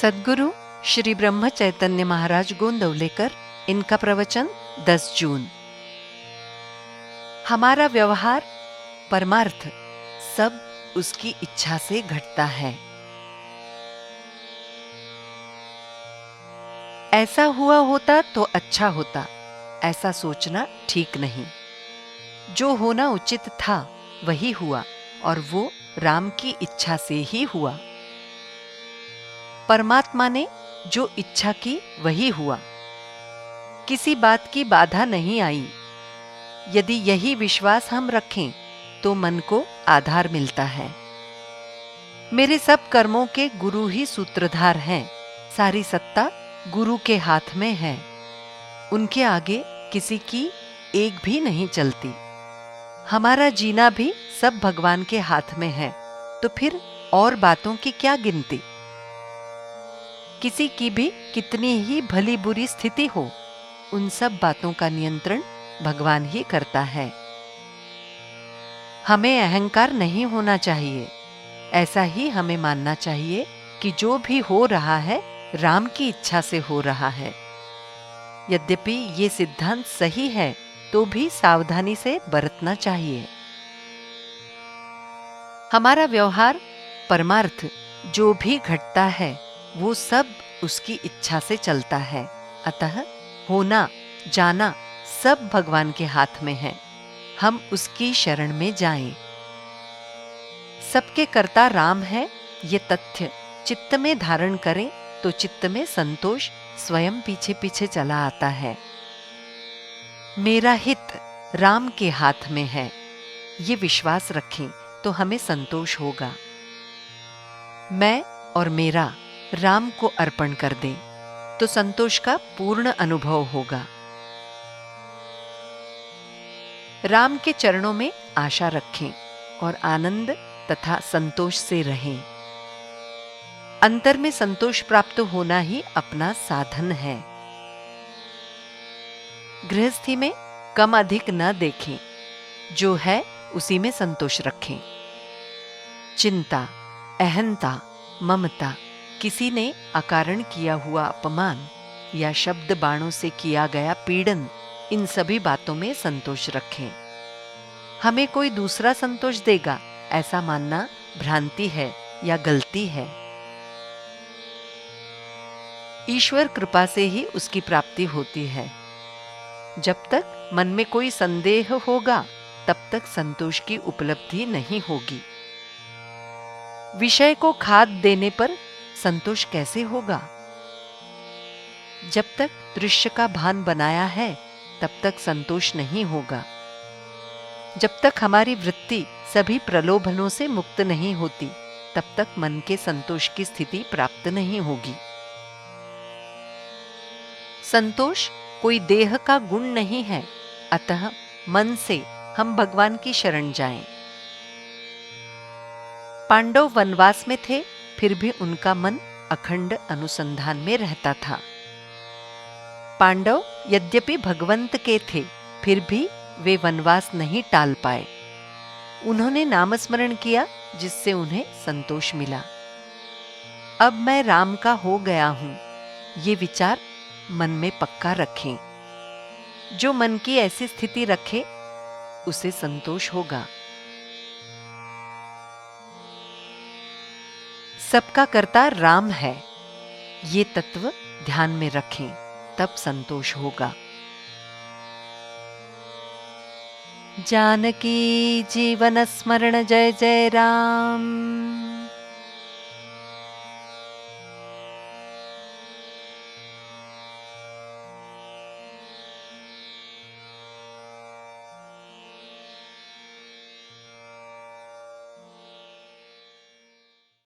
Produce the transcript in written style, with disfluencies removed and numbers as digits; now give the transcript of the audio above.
सद्गुरु श्री ब्रह्म चैतन्य महाराज गोंदवलेकर, इनका प्रवचन 10 जून। हमारा व्यवहार परमार्थ सब उसकी इच्छा से घटता है। ऐसा हुआ होता तो अच्छा होता, ऐसा सोचना ठीक नहीं। जो होना उचित था वही हुआ, और वो राम की इच्छा से ही हुआ। परमात्मा ने जो इच्छा की वही हुआ। किसी बात की बाधा नहीं आई। यदि यही विश्वास हम रखें तो मन को आधार मिलता है। मेरे सब कर्मों के गुरु ही सूत्रधार हैं। सारी सत्ता गुरु के हाथ में है। उनके आगे किसी की एक भी नहीं चलती। हमारा जीना भी सब भगवान के हाथ में है, तो फिर और बातों की क्या गिनती। किसी की भी कितनी ही भली बुरी स्थिति हो, उन सब बातों का नियंत्रण भगवान ही करता है। हमें अहंकार नहीं होना चाहिए। ऐसा ही हमें मानना चाहिए कि जो भी हो रहा है राम की इच्छा से हो रहा है। यद्यपि ये सिद्धांत सही है तो भी सावधानी से बरतना चाहिए। हमारा व्यवहार परमार्थ जो भी घटता है वो सब उसकी इच्छा से चलता है। अतः होना जाना सब भगवान के हाथ में है। हम उसकी शरण में जाएं। सबके कर्ता राम है, ये तथ्य चित्त में धारण करें तो चित्त में संतोष स्वयं पीछे पीछे चला आता है। मेरा हित राम के हाथ में है, ये विश्वास रखें तो हमें संतोष होगा। मैं और मेरा राम को अर्पण कर दें तो संतोष का पूर्ण अनुभव होगा। राम के चरणों में आशा रखें और आनंद तथा संतोष से रहें। अंतर में संतोष प्राप्त होना ही अपना साधन है। गृहस्थी में कम अधिक न देखें, जो है उसी में संतोष रखें। चिंता, अहंता, ममता, किसी ने अकारण किया हुआ अपमान या शब्द बाणों से किया गया पीड़न, इन सभी बातों में संतोष रखें। हमें कोई दूसरा संतोष देगा ऐसा मानना भ्रांति है या गलती है। ईश्वर कृपा से ही उसकी प्राप्ति होती है। जब तक मन में कोई संदेह होगा तब तक संतोष की उपलब्धि नहीं होगी। विषय को खाद देने पर संतोष कैसे होगा। जब तक दृश्य का भान बनाया है तब तक संतोष नहीं होगा। जब तक हमारी वृत्ति सभी प्रलोभनों से मुक्त नहीं होती तब तक मन के संतोष की स्थिति प्राप्त नहीं होगी। संतोष कोई देह का गुण नहीं है, अतः मन से हम भगवान की शरण जाएं। पांडव वनवास में थे, फिर भी उनका मन अखंड अनुसंधान में रहता था। पांडव यद्यपि भगवंत के थे, फिर भी वे वनवास नहीं टाल पाए। उन्होंने नामस्मरण किया जिससे उन्हें संतोष मिला। अब मैं राम का हो गया हूं, ये विचार मन में पक्का रखें। जो मन की ऐसी स्थिति रखे उसे संतोष होगा। सबका कर्ता राम है, ये तत्व ध्यान में रखें, तब संतोष होगा। जानकी जीवन स्मरण जय जय राम।